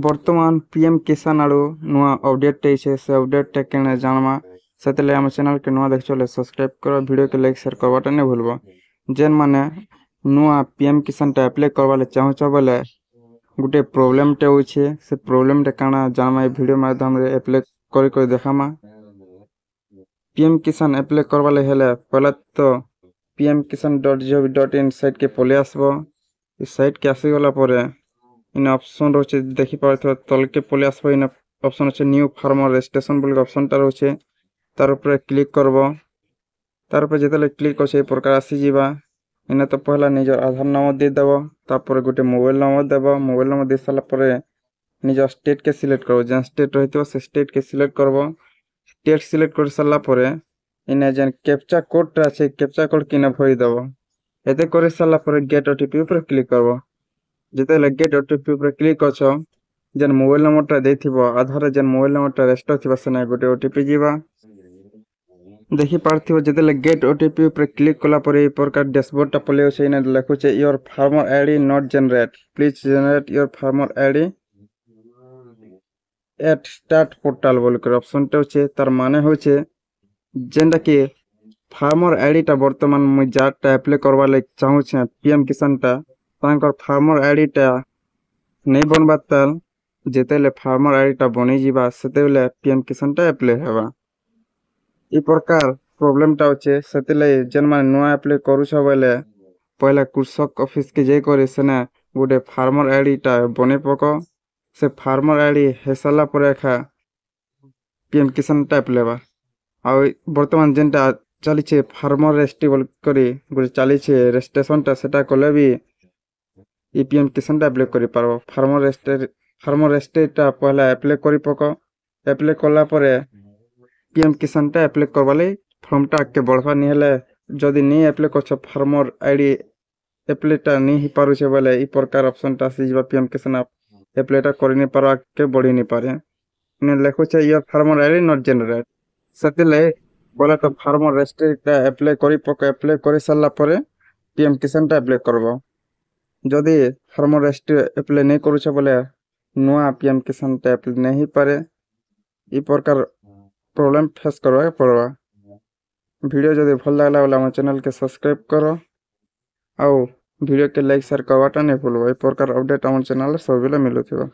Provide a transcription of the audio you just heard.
बर्तमान पीएम किसान आड़ू नुआ अपडेट है से अपडेट के जानमा से आम चैनल के नुआ देख चले सब्सक्राइब कर वीडियो के लाइक शेयर करवाटा नहीं भूलब। जेन माने नुआ पीएम किसान टा अप्लाई करवाले चाहूच बोले गोटे प्रोब्लेम टे होछे से प्रोब्लेम टे काना जानमा वीडियो माध्यम रे अप्लाई कर देखामा। पीएम किसान अप्लाई करवाले हेले पहले तो pmkisan.gov.in साइट के पले आसबो। इस साइट के आसी गला परे इन ऑप्शन रोचे देखि पारथो तल के पले आसबो। इन ऑप्शन होचे न्यू फार्मर रजिस्ट्रेशन बोल ऑप्शन ता रोचे तार ऊपर क्लिक करबो। तार ऊपर जेतले क्लिक करछे प्रकार आसी जीवा। इने तो पहला निजर आधार नंबर दे देबो तापर गोटे मोबाइल नंबर देबो। मोबाइल नंबर दे साला परे निजर स्टेट के सिलेक्ट करबो। जे स्टेट रहितो से स्टेट के सिलेक्ट करबो। स्टेट सिलेक्ट कर साला परे इने जेन कैप्चा कोड ता আছে कैप्चा कोड किने भरि देबो। एते करे साला परे गेट ओटीपी ऊपर क्लिक करबो। जेते गेट ओटीपी ऊपर क्लिक करछो जेन मोबाइल नंबर ता देथिबो आधार जेन मोबाइल नंबर ता रजिस्टर थिबा सने गोटे ओटीपी जीवा। देखि पारथिबो जेते गेट ओटीपी ऊपर क्लिक कला परे ए प्रकार डैशबोर्ड ता पले होसे। इने लिखुचे your farmer ID not generate please generate your farmer ID at start portal बोल कर ऑप्शन टे होचे। तार माने होचे जेंडा कि फार्मर आईडी टा वर्तमान मु जाटा अप्लाई करवा ले चाहू छे पीएम किसान टा तांकर फार्मर आईडी टा नहीं बनबाताल जेतेले फार्मर आईडी टा बनी जीवा सेतेले पीएम किसान टा अप्लाई हेबा। ई प्रकार प्रॉब्लम टा होचे सेतेले जेन माने नुआ अप्लाई करूछ बोले पहला कृषक ऑफिस के जे करे सेना गोटे फार्मर आईडी टा बने पको। से फार्मर आईडी हेसाला परे खा पीएम किसान टा अप्लाई बा। आ वर्तमान जेनटा चली छे फार्मर रेस्टिबल करी गोटे चली छे रजिस्ट्रेशन टा सेटा कले भी पीएम किसान टा अप्लाई करि पारबो। फार्मर रेस्टेट टा पहला अप्लाई करि पको। अप्लाई कला परे पीएम किसान टा अप्लाई करवाले फॉर्म टा के बढ़वा नि हेले जदी नि अप्लाई करछ फार्मर आईडी अप्लाई टा नि ही पारु छे बोले ई प्रकार ऑप्शन टा से जीवा पीएम किसान अप्लाई टा करि नि पारवा के बढ़ी नि पारे। ने लेखो छे your farmer ID not generate सतिले बोला तो फार्मर रेस्टेट अप्लाई करि पको। अप्लाई करि साला परे पीएम किसान टा अप्लाई करबो। जदी फार्मर रेस्टेट अप्लाई नहीं करू छे बोले नुआ पीएम किसान टा अप्लाई नहीं पारे। ई प्रकार प्रॉब्लम फेस करवा पड़वा। वीडियो जदी भल लागला बोले हमर चैनल के सब्सक्राइब करो आउ वीडियो के लाइक शेयर करवाटा नहीं भूलबो। ई प्रकार अपडेट हमर चैनल सब बेले मिलुथिबो।